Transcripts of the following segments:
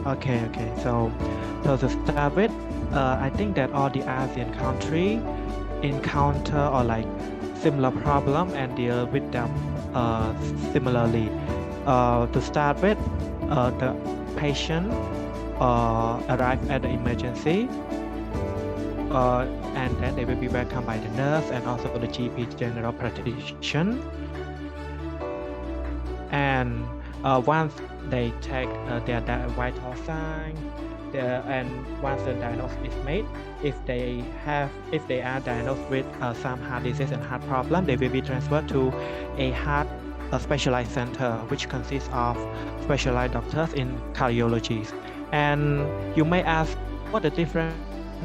Okay. So to start with, I think that all the ASEAN country encounter or like similar problem and deal with them similarly. To start with, the patient arrive at the emergency, and then they will be welcomed by the nurse and also the GP general practitioner. And once they take their vital sign, and once the diagnosis is made, if they are diagnosed with some heart disease and heart problem, they will be transferred to a specialized center, which consists of specialized doctors in cardiology. And you may ask, what the difference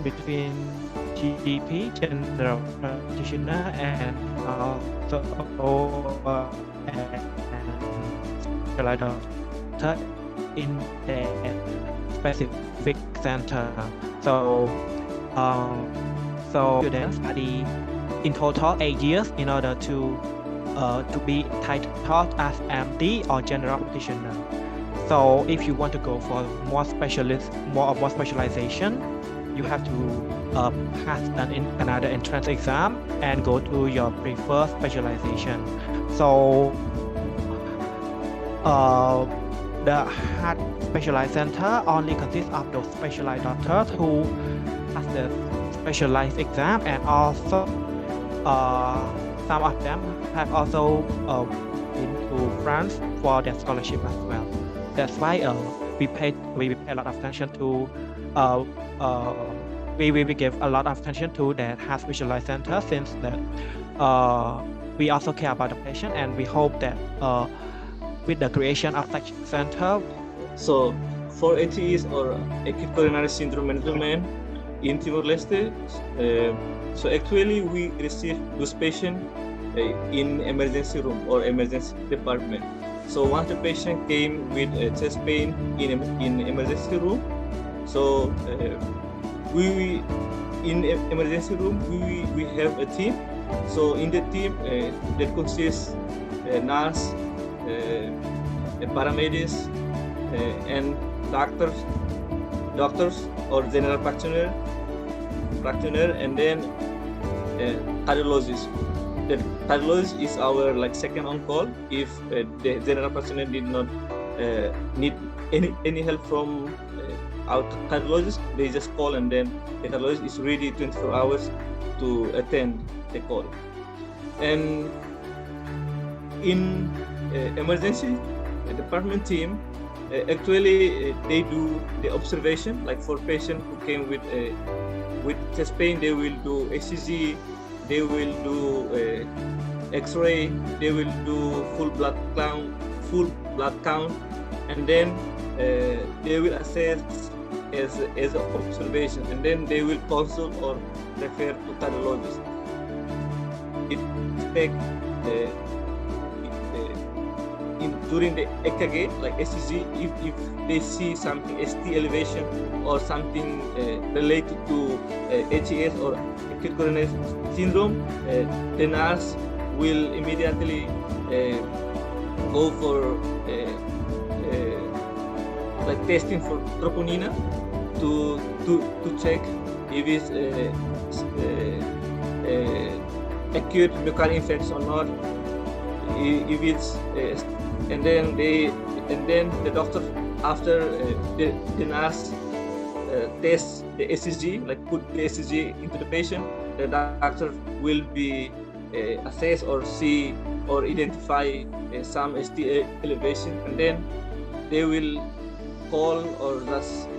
between GP, general practitioner, and also specialized doctor in the specific center. So students study in total 8 years in order to be titled as MD or general practitioner. So if you want to go for more specialization, you have to pass another entrance exam and go to your preferred specialization. So the heart specialized center only consists of those specialized doctors who pass the specialized exam, and also some of them have also been to France for their scholarship as well. That's why we pay a lot of attention to we give a lot of attention to the heart specialized center, since that we also care about the patient, and we hope that with the creation of such center. So for ATEs or acute coronary syndrome management in Timor-Leste, so actually we receive those patients in emergency room or emergency department. So once the patient came with chest pain in emergency room, so we in emergency room we have a team. So in the team that consists nurse, paramedics, and doctors or general practitioner, and then cardiologist. The cardiologist is our like second on call if the general practitioner did not need any help from our cardiologist. They just call, and then the cardiologist is ready 24 hours to attend the call. And in emergency department team, actually they do the observation. Like for patient who came with chest pain, they will do ECG, they will do X-ray, they will do full blood count, and then they will assess as an observation, and then they will consult or refer to cardiologist. It takes during the EKG, like ECG, if they see something ST elevation or something related to HES or acute coronary syndrome, the nurse will immediately go for like testing for troponina to check if it's acute myocardial infarction or not. If it's and then the doctor, after the nurse tests the ECG, like put the ECG into the patient, the doctor will be assess or see or identify some ST elevation, and then they will call or just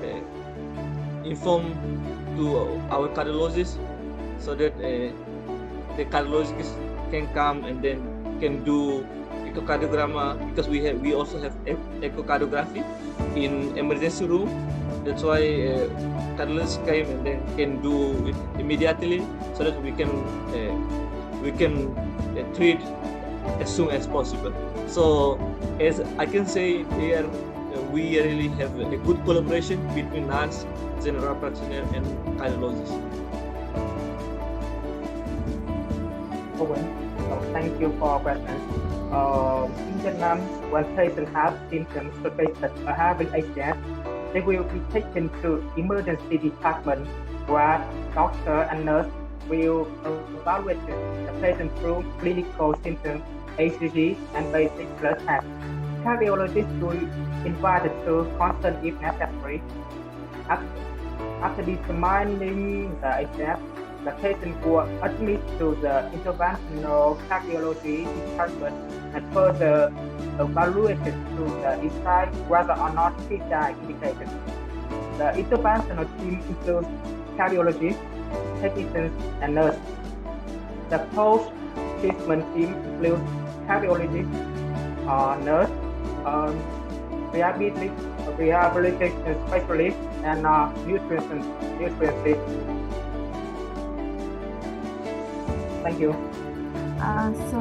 inform to our cardiologist, so that the cardiologist can come and then can do echocardiogram, because we also have echocardiography in emergency room. That's why cardiologist came and then can do it immediately, so that we can treat as soon as possible. So as I can say here, we really have a good collaboration between nurse, general practitioner, and cardiologist. Thank you for questions. In Vietnam, when patients have symptoms suspected of having HS, they will be taken to emergency department where doctor and nurse will evaluate the patient through clinical symptoms, ECG, and basic blood tests. Cardiologists will be invited to consult if necessary. After determining the exam, the patient will admit to the interventional cardiology department and further evaluated to decide whether or not PCI indicated. The interventional team includes cardiologists, technicians, and nurses. The post-treatment team includes cardiologists, nurse, rehabilitation specialist, and nutritionist. Thank you. So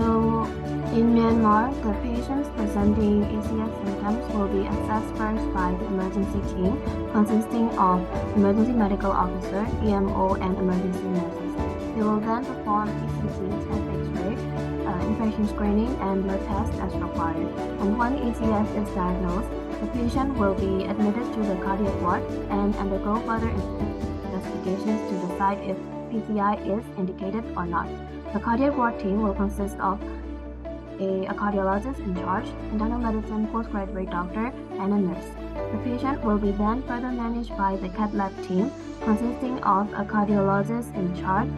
in Myanmar, the patients presenting ACS symptoms will be assessed first by the emergency team, consisting of emergency medical officer, EMO, and emergency nurses. They will then perform ECG, chest X-ray, infection screening, and blood tests as required. And when ACS is diagnosed, the patient will be admitted to the cardiac ward and undergo further investigations to decide if PCI is indicated or not. The cardiac ward team will consist of a cardiologist in charge, internal medicine postgraduate doctor, and a nurse. The patient will be then further managed by the cath lab team, consisting of a cardiologist in charge,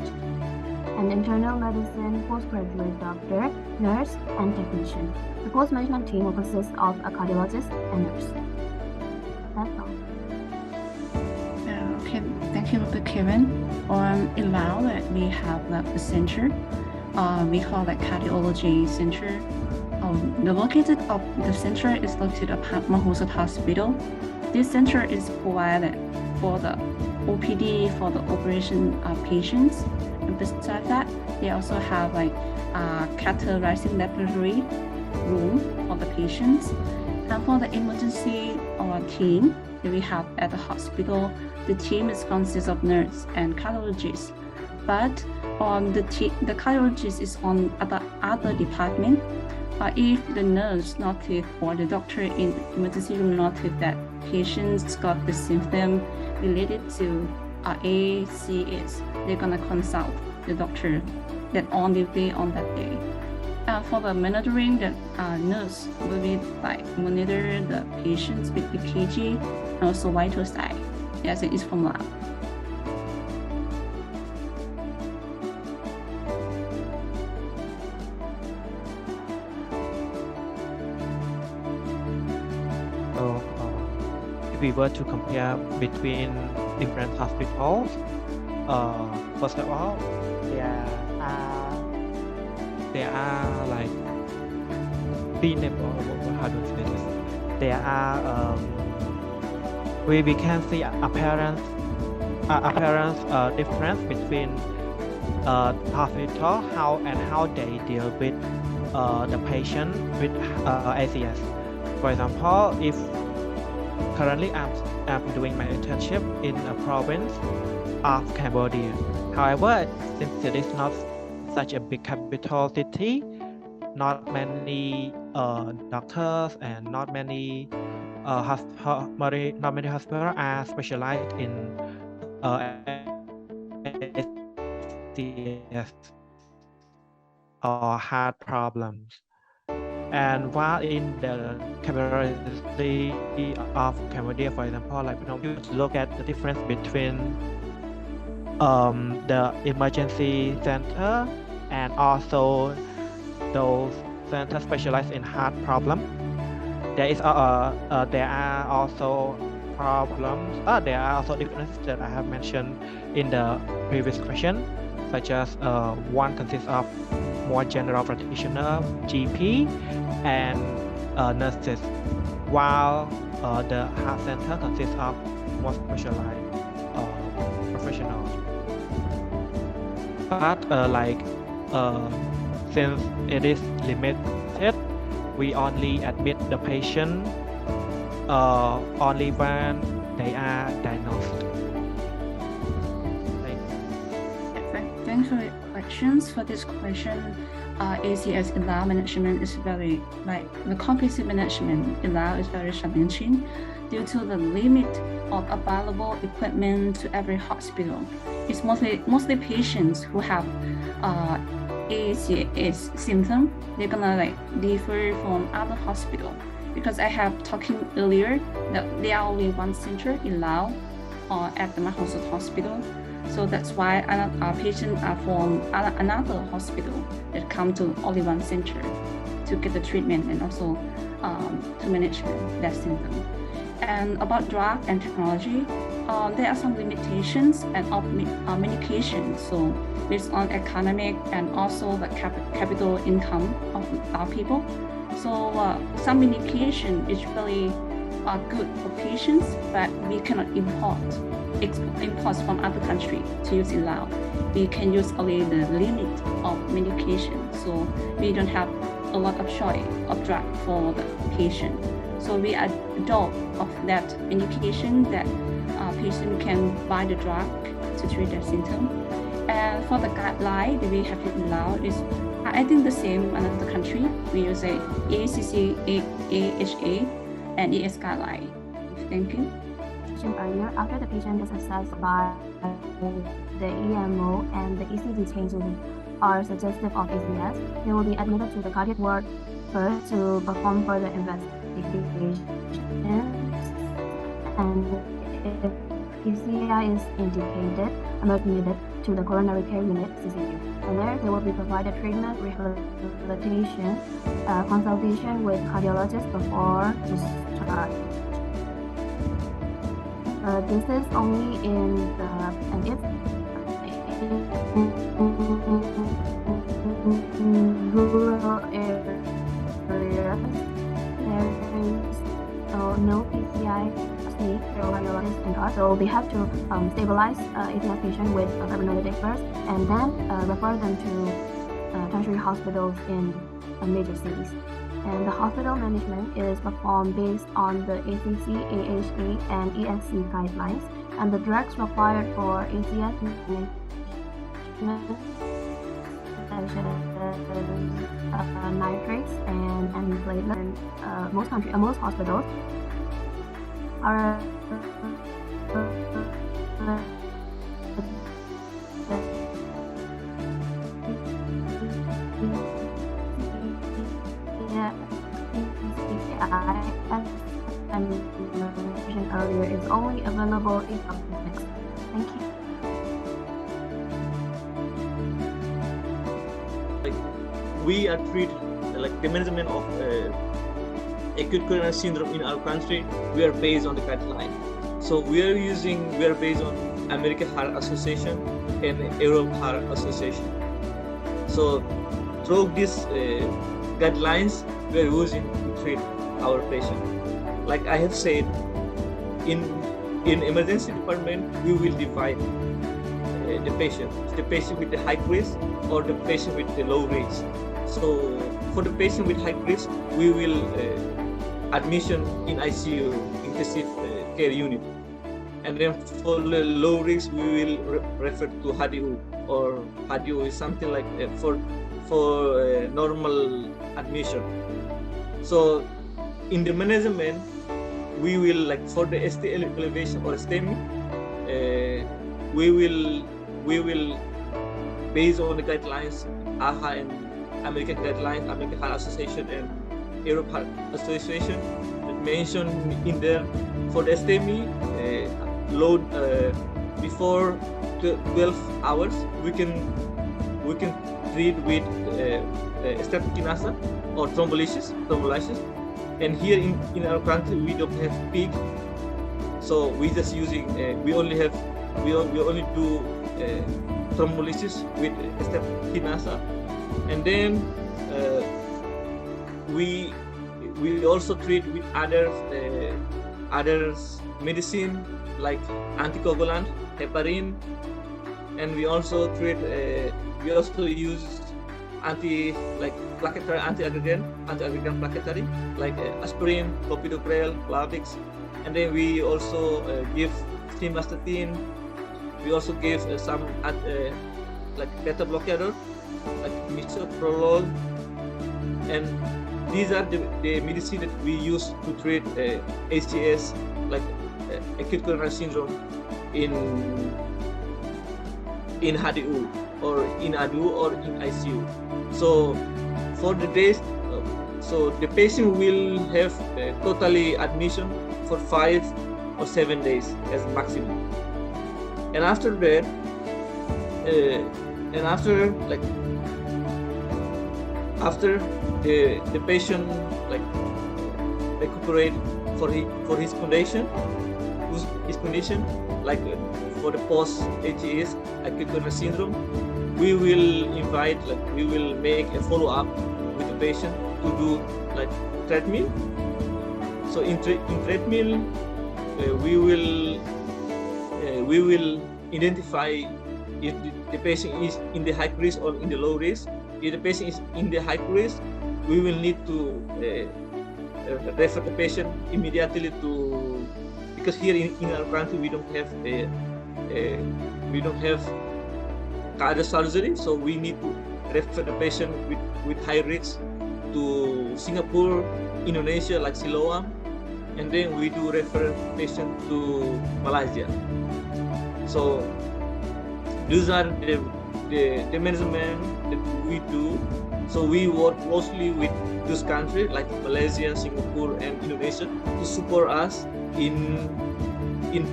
an internal medicine postgraduate doctor, nurse, and technician. The post-management team will consist of a cardiologist and nurse. That's all. Okay, thank you, Dr. Kevin. In Laos, we have a center. We call it cardiology center. The located of the center is located at Mahosat Hospital. This center is provided for the OPD for the operation patients. And besides that, they also have catheterizing laboratory room for the patients. And for the emergency team that we have at the hospital, the team consists of nurse and cardiologists. But the cardiologist is on the other department. If the nurse noted or the doctor in emergency room noted that patients got the symptom related to ACS, they're gonna consult the doctor that on the day on that day. For the monitoring, the nurse will be monitor the patients with EKG and also vital sign. Yes, it is from lab. If we were to compare between different hospitals, first of all, there are like how do I say this? There are we can see apparent difference between hospital how they deal with the patient with ACS. For example, if currently I'm doing my internship in a province of Cambodia. However, since it is not such a big capital city, not many doctors and not many hospitals are specialized in ACS or heart problems. And while in the capability of Cambodia, for example, you look at the difference between the emergency center and also those centers specialized in heart problem. There are also problems. There are also differences that I have mentioned in the previous question, such as one consists of more general practitioner, GP, and nurses, while the heart center consists of more specialized professionals. But since it is limited, we only admit the patient only when they are diagnosed. Thanks for the questions. For this question, ACS ELAO management is very, like the comprehensive management ELAO is very challenging due to the limit of available equipment to every hospital. It's mostly patients who have ACS symptom. They're gonna like differ from other hospital, because I have talking earlier that there are only one center ELAO at the Mahosot Hospital. So that's why our patients are from another hospital that come to only one center to get the treatment and also to manage that symptom. And about drug and technology, there are some limitations and of medication. So based on economic and also the capital income of our people. So some medication is really good for patients, but we cannot import from other country to use ELAO. We can use only the limit of medication, so we don't have a lot of choice of drug for the patient. So we adopt of that medication that patient can buy the drug to treat their symptom. And for the guideline that we have to ELAO is, I think the same in another country. We use a ACC, AHA, and ES guideline. Thank you. Earlier, after the patient is assessed by the EMO and the ECG changes are suggestive of ACS, they will be admitted to the cardiac ward first to perform further investigation. And if PCI is indicated, admitted to the coronary care unit (CCU). And there, they will be provided treatment, rehabilitation, consultation with cardiologist before discharge. This is only in the, and if in rural areas, there is no PCI cardiologist in charge, so they have to stabilize ACS patient with fibrinolytic first, and then refer them to tertiary hospitals in major cities. And the hospital management is performed based on the ACC, AHA, and ESC guidelines, and the drugs required for ACS management, such as nitrates and antiplatelet. Most hospitals are as mentioned earlier, is only available in clinics. Thank you. We are treated like the management of acute coronary syndrome in our country. We are based on the guideline. So we are based on American Heart Association and Europe Heart Association. So through these guidelines, we are using to treat our patient. Like I have said, in emergency department, we will divide the patient with the high risk or the patient with the low risk. So for the patient with high risk, we will admission in ICU, intensive care unit. And then for the low risk, we will refer to HDU, or HDU is something like for normal admission. So in the management, we will, like for the ST elevation or STEMI, we will based on the guidelines, AHA and American guidelines, American Heart Association and Europe Heart Association, that mentioned in there for the STEMI load before 12 hours, we can treat with static kinasa or thrombolysis. And here in our country, we don't have peak, so we just using we only do thrombolysis with static kinasa, and then we also treat with other medicine like anticoagulant, heparin, and we also treat we also use plaquetary anti-aggregant plaquetary like aspirin, clopidogrel, Plavix, and then we also give simvastatin. We also give some like beta blocker like misoprolol, and these are the medicine that we use to treat ACS, like acute coronary syndrome in HDU or in ADU or in ICU. So for the days, so the patient will have totally admission for 5 or 7 days as maximum, and after that, after the patient like recuperate for his condition, like for the post ACS acute coronary syndrome, we will make a follow up with the patient to do like treadmill. So in treadmill, we will identify if the patient is in the high risk or in the low risk. If the patient is in the high risk, we will need to refer the patient immediately to, because here in our country we don't have cardiac surgery, so we need to refer the patient with high risk to Singapore, Indonesia, like Siloam, and then we do refer patient to Malaysia. So these are the management that we do. So we work closely with those countries like Malaysia, Singapore, and Indonesia to support us in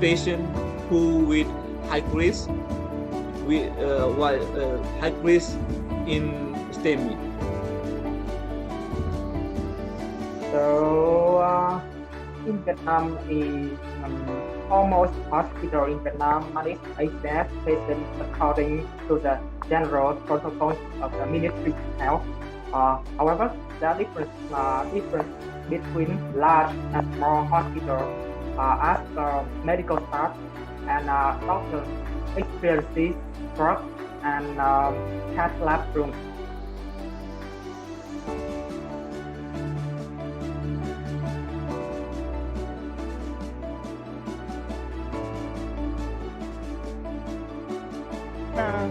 patient who with high risk, high risk in STEMI. So in Vietnam, almost hospital in Vietnam manage ACS patients according to the general protocols of the Ministry of Health. However, there are difference between large and small hospitals as the medical staff and doctors experiences drug and cath lab rooms.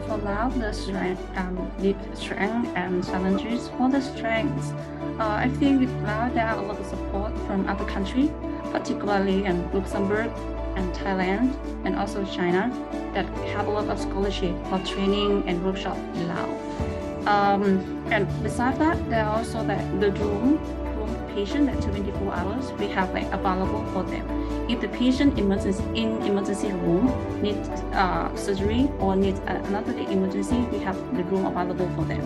For now, the strength and challenges. For the strengths, I think now there are a lot of support from other countries, particularly in Luxembourg and Thailand, and also China, that have a lot of scholarship for training and workshop now. And besides that, there are also the room patient at 24 hours we have available for them. If the patient in emergency room needs surgery or needs another emergency, we have the room available for them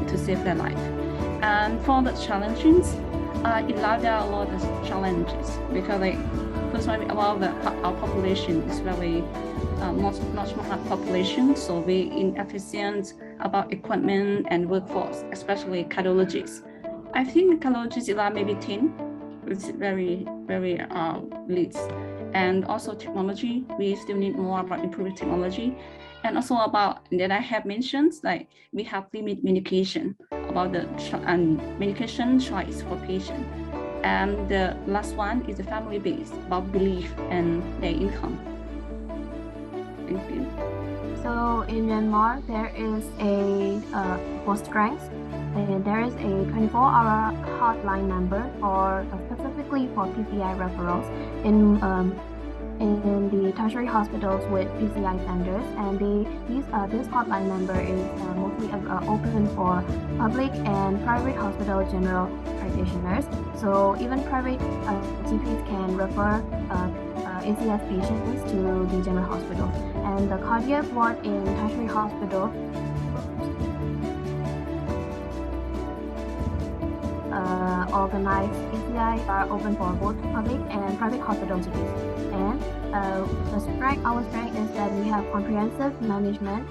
to save their life. And for the challenges, there are a lot of challenges because first one about our population is very not small population, so we inefficient about equipment and workforce, especially cardiologists. I think cardiologists are maybe 10, which is very least. And also technology, we still need more about improving technology. And also about that I have mentioned, we have limited medication about the medication choice for patient. And the last one is the family base, about belief and their income. Thank you. So in Myanmar, there is for strengths, there is a 24-hour hotline number for specifically for PCI referrals in the tertiary hospitals with PCI centers, and this hotline number is mostly open for public and private hospital general practitioners. So even private GPs can refer ACS patients to the general hospital, and the cardiac ward in tertiary hospital organized ACI are open for both public and private hospital GPs. And our strength is that we have comprehensive management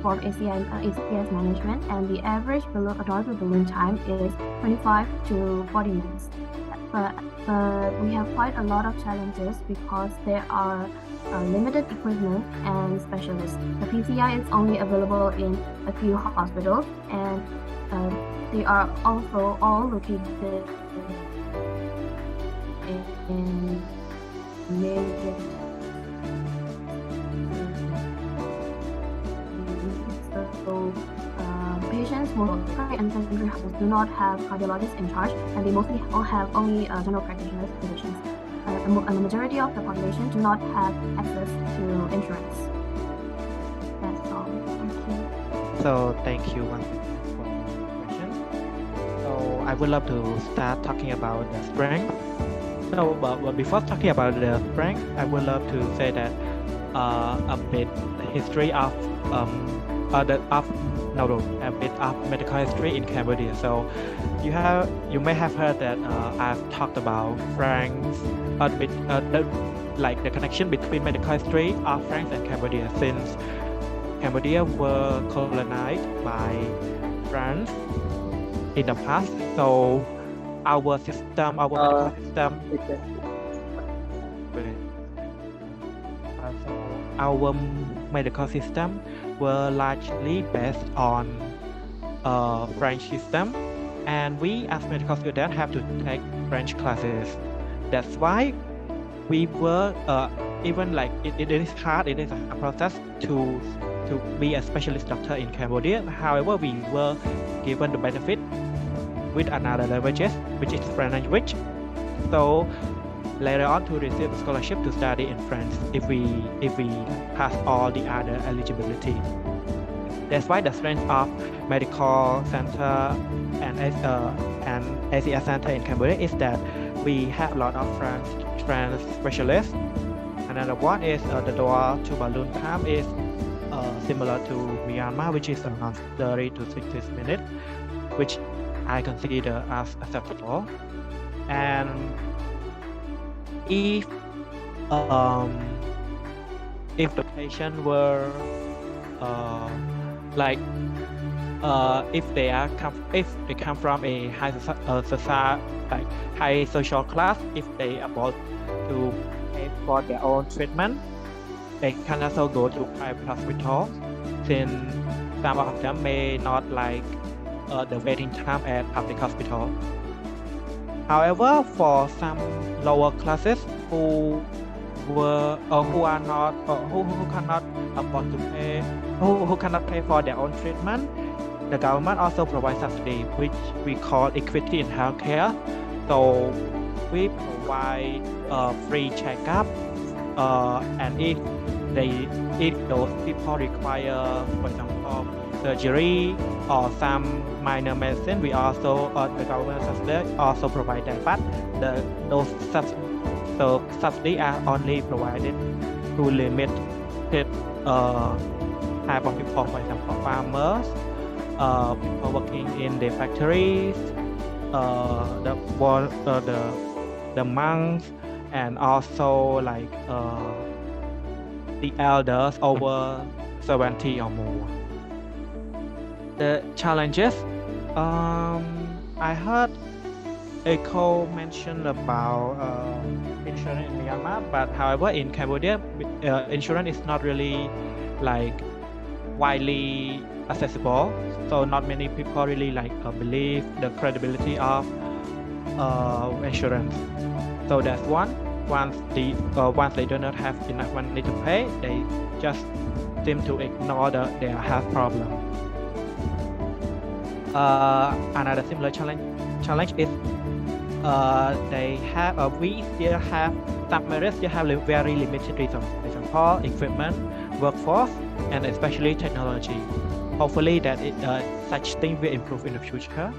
for ACS management, and the average adorable balloon time is 25 to 40 minutes. But we have quite a lot of challenges because there are limited equipment and specialists. The PCI is only available in a few hospitals, and they are also all located in major. So most primary and secondary hospitals do not have cardiologists in charge, and they mostly all have only general practitioners physicians. And the majority of the population do not have access to insurance. That's all. Thank you. So thank you once again for the question. So I would love to start talking about the strength. So, but before talking about the strength, I would love to say that a bit history of a bit of medical history in Cambodia. So you may have heard that I've talked about France, the connection between medical history of France and Cambodia, since Cambodia were colonized by France in the past. So our medical system our medical system were largely based on French system, and we as medical students have to take French classes. That's why we were even like it is hard. It is a process to be a specialist doctor in Cambodia. However, we were given the benefit with another languages, which is French language. So later on to receive a scholarship to study in France if we pass all the other eligibility. That's why the strength of medical center and ASEAN center in Cambodia is that we have a lot of French specialists. Another one is the door to balloon time is similar to Myanmar, which is around 30 to 60 minutes, which I consider as acceptable. And if the patient were if they come from a high society, like high social class, if they are able to pay for their own treatment, they can also go to private hospitals, since some of them may not like the waiting time at public hospital. However, for some lower classes who cannot afford to pay, who cannot pay for their own treatment, the government also provides subsidy, which we call equity in healthcare. So we provide free checkup, and if those people require, for example, surgery or some minor medicine, we also the government subsidy also provide that. But those subsidy are only provided to limited type of people, for example, farmers, people working in the factories, the monks, and also like the elders over 70 or more. The challenges, I heard Echo mentioned about insurance in Myanmar, but however in Cambodia, insurance is not really like widely accessible. So not many people really like believe the credibility of insurance. So that's one. Once they do not have enough money to pay, they just seem to ignore their health problem. Another similar challenge is we still have some areas still have very limited resources, for example, equipment, workforce, and especially technology. Hopefully that such things will improve in the future.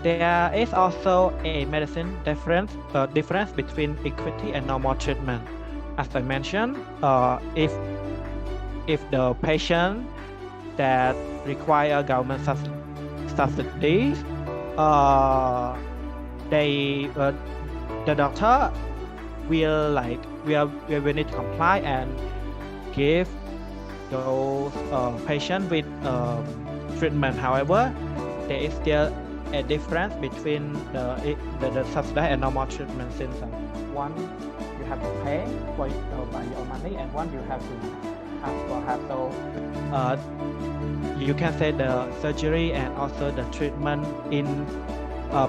There is also a medicine difference between equity and normal treatment. As I mentioned, if the patient that require government subsidies, the doctor will need to comply and give those patients with treatment. However, there is still a difference between the subsidized and normal treatment, since one you have to pay for by your money, and one you have to ask for help. So you can say the surgery and also the treatment in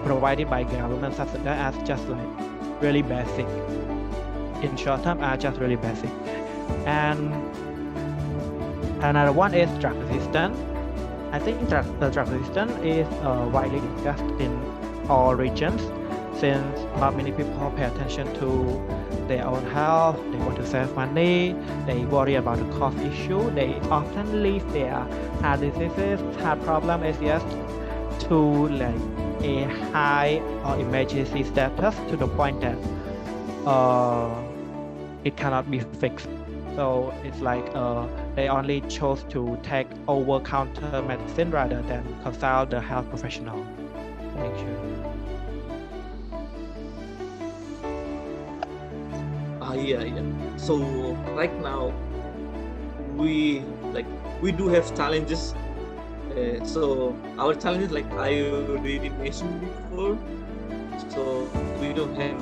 provided by government subsidized as just like really basic. In short term, are just really basic. And another one is drug resistance. I think the drug resistance is widely discussed in all regions, since not many people pay attention to their own health. They want to save money, they worry about the cost issue, they often leave their heart diseases, heart problem, ACS to like a high or emergency status, to the point that it cannot be fixed. So it's like they only chose to take over-counter medicine rather than consult the health professional. Thank you. Yeah. So right now we do have challenges. So our challenges, like I already mentioned before. So we don't have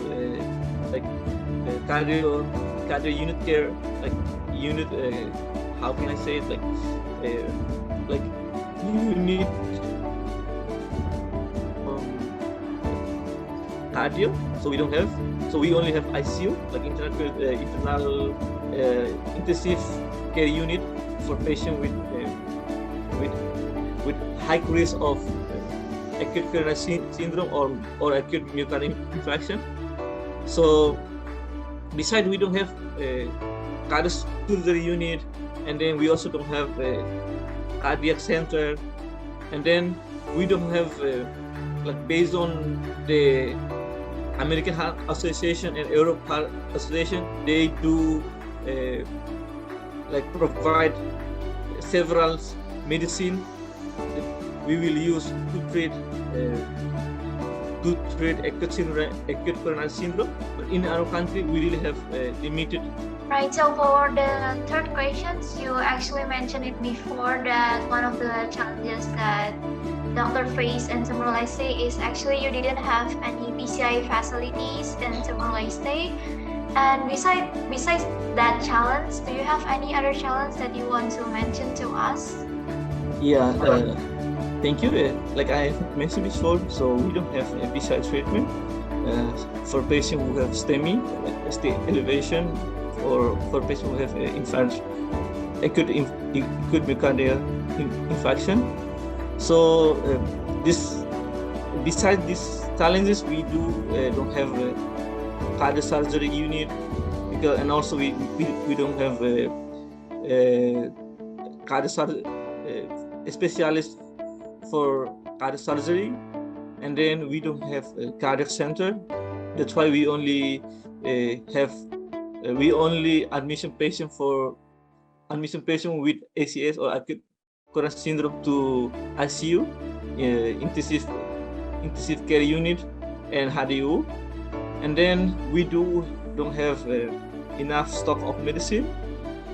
cardio unit care, like unit. How can I say it? Like you need cardio. So we don't have. So we only have ICU, like internal intensive care unit for patients with high risk of acute coronary syndrome or acute myocardial infarction. So besides, we don't have a cardiac surgery unit, and then we also don't have a cardiac center, and then we don't have like based on the American Heart Association and Europe Heart Association, they do like provide several medicine that we will use to treat acute coronary syndrome. But in our country, we really have limited. Right, so for the third questions, you actually mentioned it before that one of the challenges that Dr. face in Timor-Leste is actually you didn't have any PCI facilities in Timor-Leste. And besides that challenge, do you have any other challenge that you want to mention to us? Yeah, thank you. Like I mentioned before, so we don't have a PCI treatment for patients who have STEMI, like ST elevation, or for patients who have acute myocardial infarction. So besides these challenges, we don't have a cardiac surgery unit, because, and also we don't have a cardiac specialist for cardiac surgery, and then we don't have a cardiac center. That's why we only admission patient with ACS or acute coronary syndrome to ICU, intensive care unit, and HDU. And then we don't have enough stock of medicine.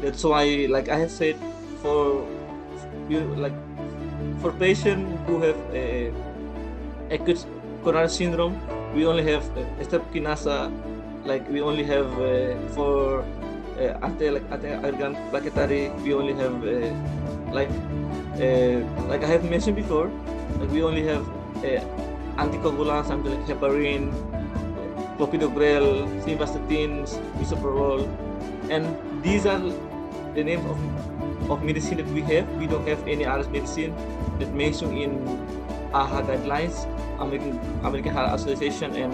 That's why, like I have said, for patients who have acute coronary syndrome, we only have step kinasa. Like we only have for anti-argan plaquetary, we only have like I have mentioned before, like we only have anticoagulants, something like heparin, clopidogrel, simvastatin, bisoprolol, and these are the names of medicine that we have. We don't have any other medicine that mentioned in AHA guidelines, American Heart Association and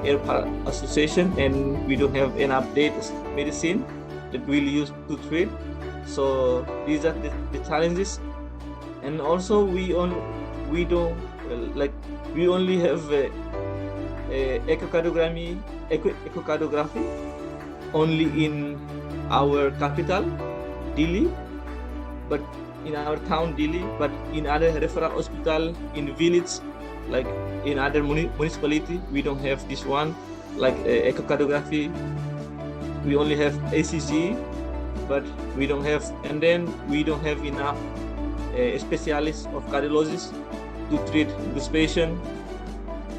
Europe Heart Association, and we don't have an updated medicine that we'll use to treat. So these are the challenges. And also we only have echocardiography only in our capital, Delhi, but in our town, Delhi, but in other referral hospital in village, like in other municipality, we don't have this one, like echocardiography. We only have ACG, but we don't have, and then we don't have enough specialists of cardiologists to treat this patient.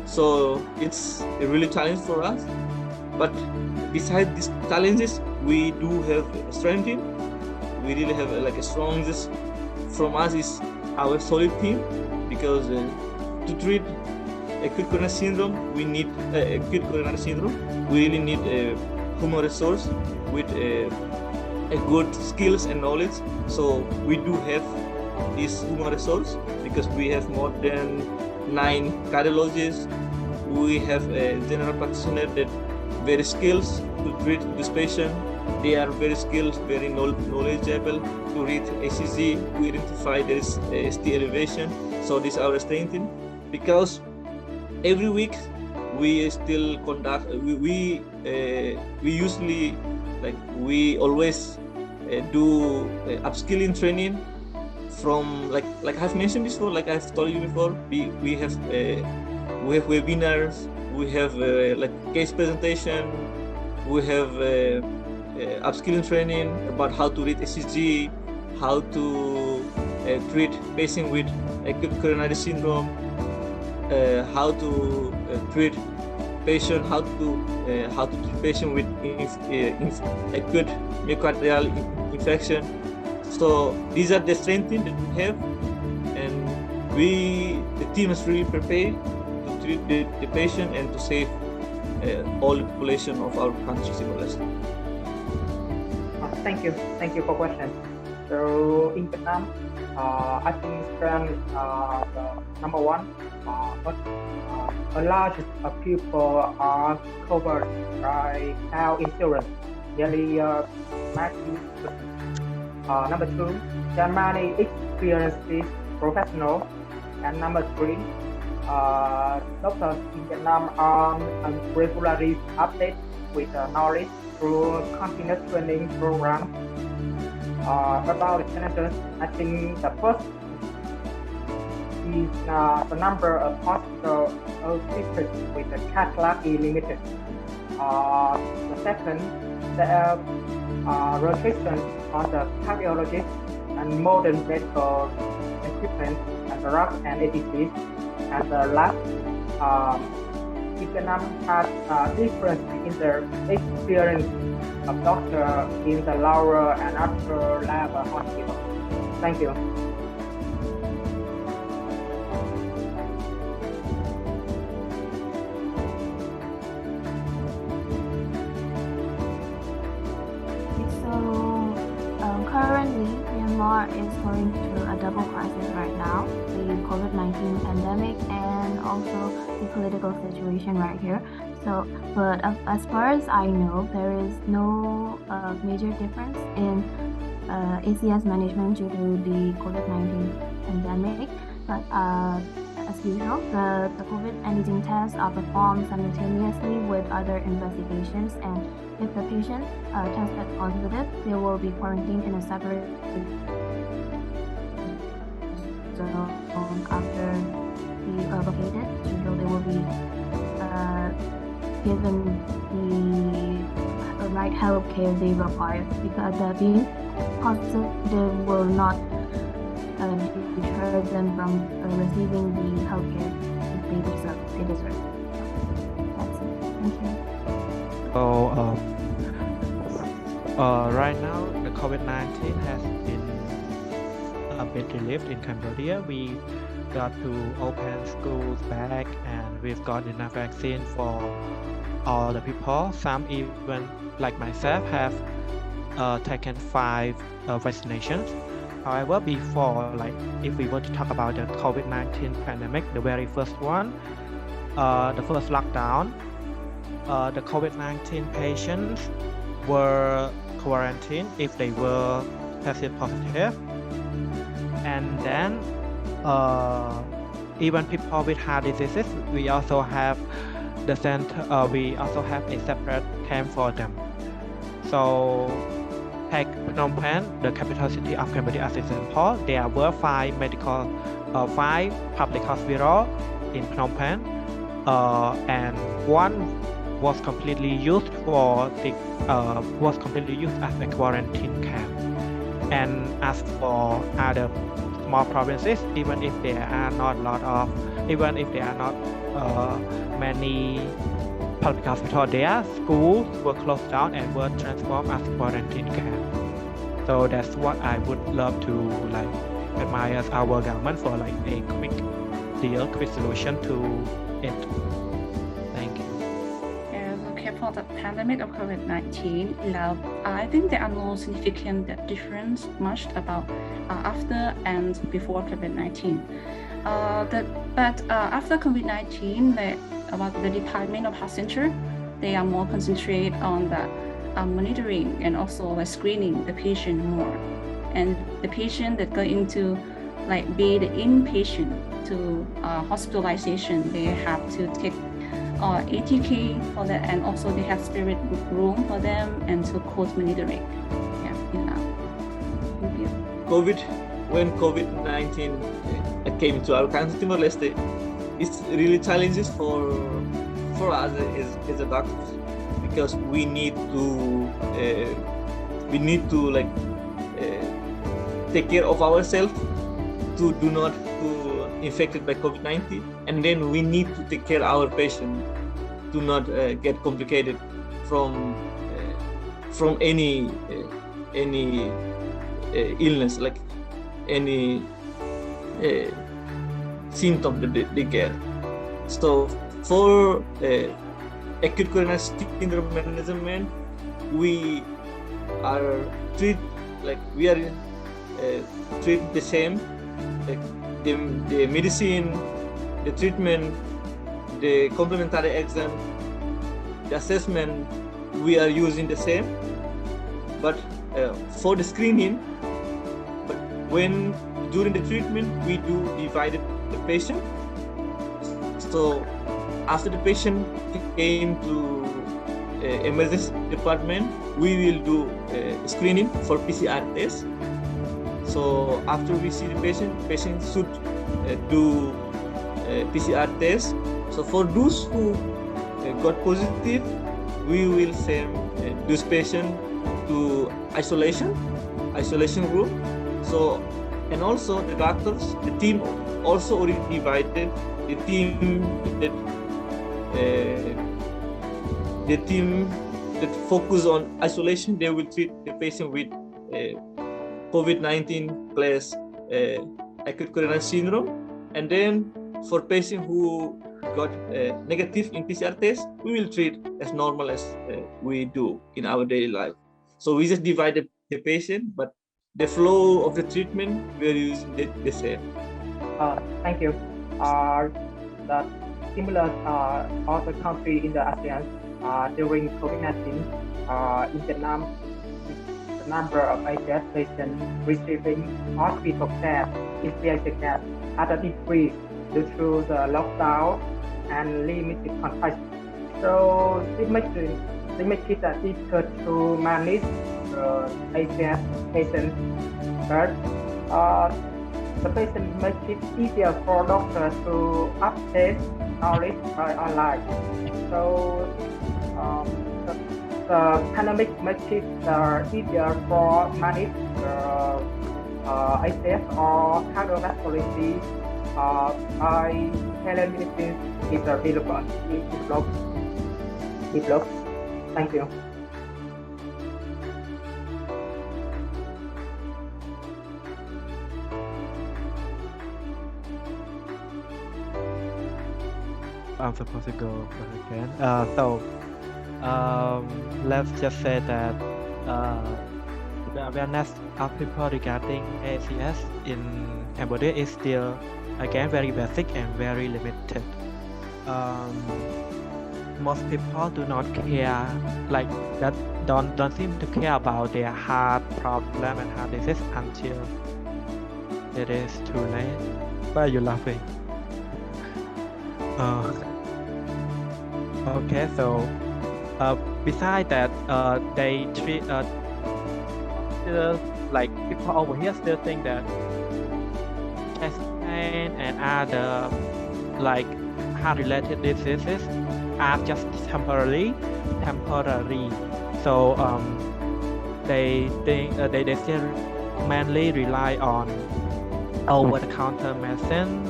So it's a really challenge for us. But besides these challenges, we do have strength. We really have like a strongest from us is our solid team, because to treat acute coronary syndrome, we really need a human resource with a good skills and knowledge. So we do have this human resource because we have more than 9 cardiologists. We have a general practitioner that very skilled to treat this patient. They are very skilled, very knowledgeable to read ECG. We identify there is ST elevation. So this is our strength because every week we still conduct. We usually we always do upskilling training from like I've mentioned before, like I've told you before. We have webinars, we have case presentation, we have upskilling training about how to read ECG, how to treat patient with acute coronary syndrome, how to treat patient, how to treat patient with acute myocardial infection. So these are the strengths that we have, and the team is really prepared to treat the patient and to save all the population of our country, more or less. Thank you for question. So in Vietnam, I think strength the number one. A large people are covered by health insurance, nearly 90%. Number two, there are many experienced professionals. And number three, doctors in Vietnam are regularly updated with knowledge through continuous training programs. About the challenges, I think the first is the number of hospitals equipped with the cath lab is limited. The second, there are restrictions on the cardiologist and modern medical equipment and drugs and ATCs. And the last, Vietnam has a difference in the experience of doctor in the lower and upper level hospital. Thank you. Currently, Myanmar is going through a double crisis right now, the COVID-19 pandemic and also the political situation right here. So, but as far as I know, there is no major difference in ACS management due to the COVID-19 pandemic. But as usual, the COVID antigen tests are performed simultaneously with other investigations, and if the patient tested positive, they will be quarantined in a separate zone after the located. Usually, they will be given the right health care they require, because being positive will not deter them from receiving the health care they deserve. That's it. Thank you. So right now the COVID-19 has been a bit relieved in Cambodia. We got to open schools back, and we've got enough vaccine for all the people. Some even like myself have taken 5 vaccinations. However, before, if we were to talk about the COVID-19 pandemic, the very first one, the first lockdown, the COVID-19 patients were quarantined if they were tested positive. And then even people with heart diseases, we also have a separate camp for them. So take Phnom Penh, the capital city of Cambodia, as example. There were 5 public hospitals in Phnom Penh, and one was completely used as a quarantine camp. And as for other small provinces, even if there are not many public hospitals there, schools were closed down and were transformed as quarantine camp. So that's what I would love to admire our government for, a quick solution to it. Thank you. Yes, okay, for the pandemic of COVID-19, now I think there are no significant difference much about after and before COVID-19. But after COVID-19, about the Department of Heart Center, they are more concentrated on the monitoring and also like screening the patient more. And the patient that go into like be the inpatient to hospitalization, they have to take ATK for that, and also they have spirit room for them and to close monitoring. Yeah, thank you. When COVID-19 came to our country, Timor-Leste, it's really challenges for us as a doctors, because we need to like take care of ourselves to do not to infected by COVID-19, and then we need to take care of our patient to not get complicated from any illness, like any symptom that they get. So for acute coronary syndrome management, we are treat the same, like the medicine, the treatment, the complementary exam, the assessment, we are using the same. But for the screening, but when during the treatment, we do divide the patient. So after the patient came to emergency department, we will do screening for PCR test. So after we see the patient should do PCR test. So for those who got positive, we will send this patient to isolation room. So, and also the doctors, the team also already divided. The team that focus on isolation, they will treat the patient with COVID-19 plus acute coronary syndrome. And then for patient who got negative in PCR test, we will treat as normal as we do in our daily life. So we just divided the patient, but the flow of the treatment, we are using the same. Thank you. The similar other country in the ASEAN during COVID-19, in Vietnam, the number of ASEAN patients receiving hospital care, inpatient care, had decreased due to the lockdown and limited contact. So it makes it difficult to manage ASEAN patients, but the patient makes it easier for doctors to update knowledge online. So the pandemic makes it easier for manage ASEAN or cardiovascular disease by telemedicine is developed. Thank you. I'm supposed to go again. Let's just say that the awareness of people regarding ACS in Cambodia is still, again, very basic and very limited. Most people do not care, like that, don't seem to care about their heart problem and heart disease until it is too late. Why are you laughing? Okay, so besides that, they treat still, like people over here still think that chest pain and other like heart-related diseases are just temporary. So they think they still mainly rely on over-the-counter medicine,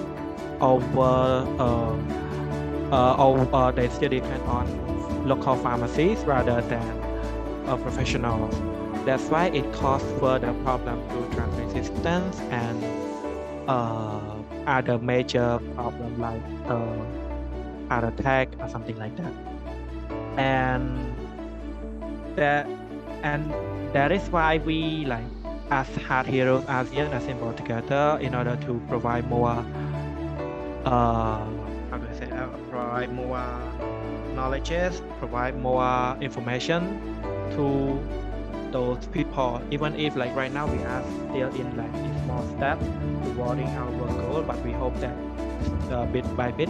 they still depend on local pharmacies rather than professionals. That's why it causes further problem to drug resistance and other major problem like heart attack or something like that. and that and that is why we like as Heart Heroes ASEAN assemble together in order to provide more how do I say provide more knowledges, provide more information to those people, even if like right now we are still in like a small step towards our goal, but we hope that bit by bit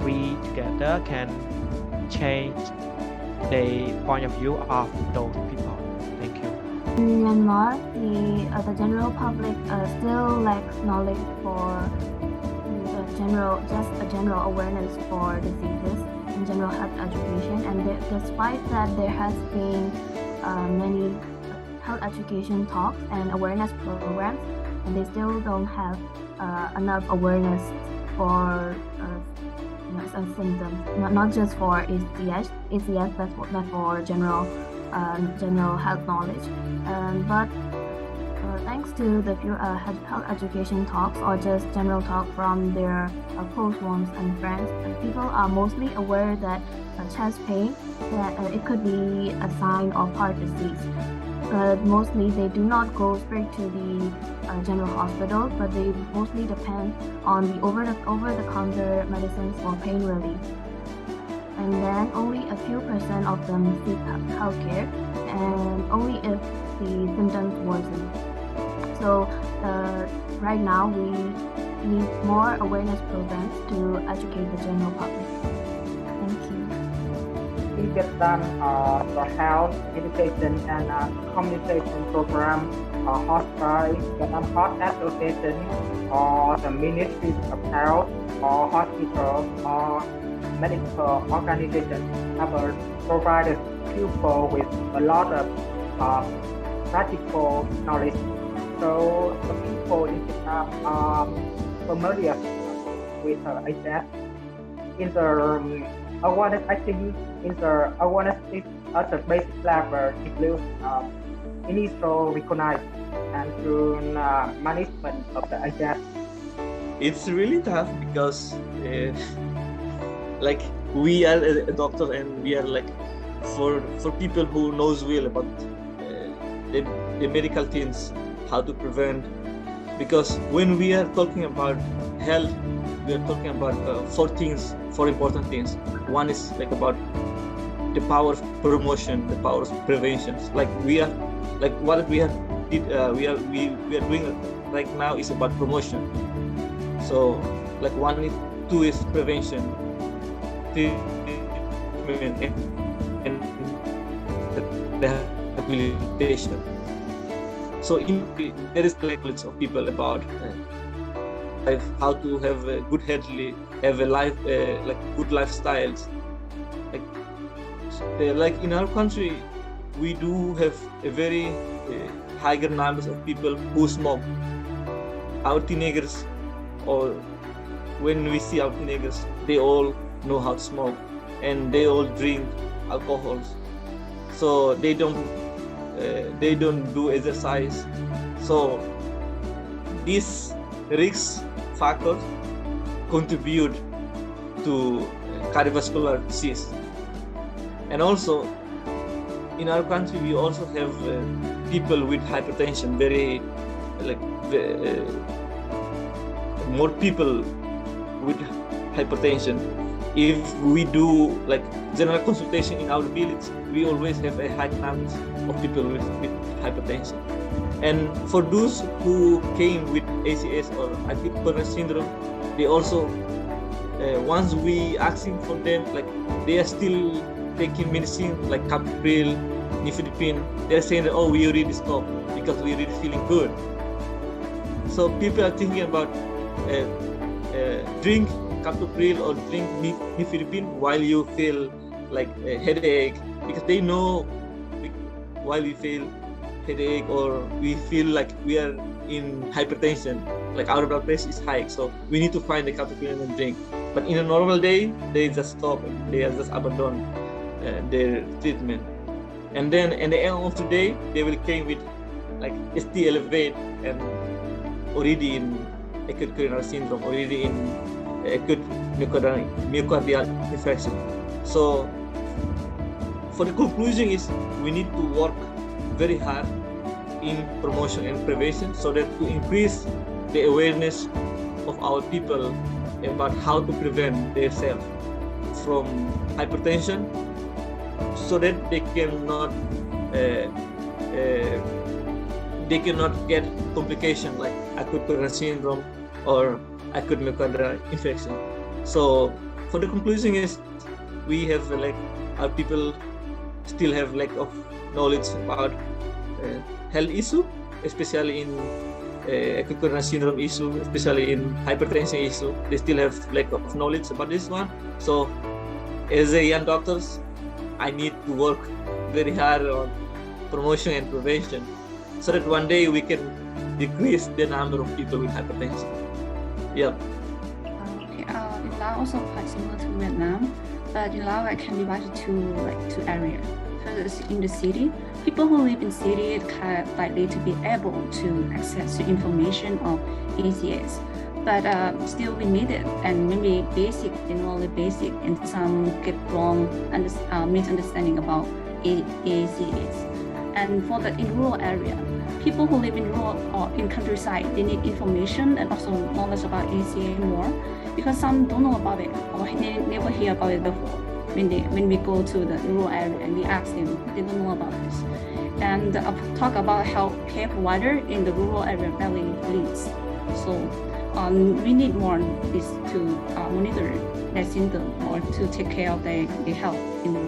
we together can change the point of view of those people. Thank you. In Myanmar, the general public still lacks knowledge for just a general awareness for diseases and general health education. And despite that, there has been many health education talks and awareness programs, and they still don't have enough awareness for symptoms, not just for ACS, but for general health knowledge. But thanks to the health education talks or just general talk from their close ones and friends, people are mostly aware that chest pain, that it could be a sign of heart disease. But mostly they do not go straight to the general hospital, but they mostly depend on the over-the-counter medicines for pain relief. And then only a few % of them seek healthcare, and only if the symptoms worsen. So right now we need more awareness programs to educate the general public. Thank you. In Vietnam, the health, education, and communication program hosted by Vietnam Heart Association or the Ministry of Health or hospitals or medical organizations have provided people with a lot of practical knowledge. So the people in Vietnam are familiar with ASEAN. In the awareness, I think in the awareness at the basic level includes initial recognize and through management of the ASEAN. It's really tough because like we are a doctor and we are like for people who knows well about the medical things, how to prevent, because when we are talking about health, we are talking about four important things. One is like about the power of promotion, the power of prevention. Like we are, like what we are doing right now is about promotion. So like two is prevention, treatment, and rehabilitation. So there is language of people about how to have a good healthy, have a life, like good lifestyles. Like in our country, we do have a very higher numbers of people who smoke. Our teenagers, or when we see our teenagers, they all know how to smoke and they all drink alcohols. So they don't do exercise. So these risk factors contribute to cardiovascular disease. And also in our country we also have people with hypertension, very like more people with hypertension. If we do like general consultation in our village, we always have a high number of people with hypertension. And for those who came with ACS or acute coronary syndrome, they also once we asking for them, like they are still taking medicine like captopril, nifedipine. They are saying that, oh, we already stopped because we already feeling good. So people are thinking about drink captopril or drink nifedipine while you feel like a headache, because they know while we feel headache or we feel like we are in hypertension, like our blood pressure is high, so we need to find the captopril and drink. But in a normal day, they just stop and they just abandon their treatment. And then at the end of the day, they will came with like ST elevate and already in acute coronary syndrome, already in acute myocardial infarction. So for the conclusion is we need to work very hard in promotion and prevention so that to increase the awareness of our people about how to prevent themselves from hypertension so that they cannot get complications like acute coronary syndrome or acute myocardial infection. So for the conclusion is we have our people still have lack of knowledge about health issue, especially in acute coronary syndrome issue, especially in hypertension issue. They still have lack of knowledge about this one. So as a young doctors, I need to work very hard on promotion and prevention so that one day we can decrease the number of people with hypertension. Yeah. Okay. In Laos also quite similar to Vietnam, but in Laos I can divide it to two areas. First, in the city, people who live in city are likely to be able to access the information of ACS, but still limited and maybe basic, generally basic, and some get wrong misunderstanding about ACS. And for the in rural area, people who live in rural or in countryside, they need information and also knowledge about ACA more because some don't know about it or they never hear about it before. When we go to the rural area and we ask them, they don't know about this. And talk about health care provider in the rural area valley leads. So we need more this to monitor their symptom or to take care of their health in the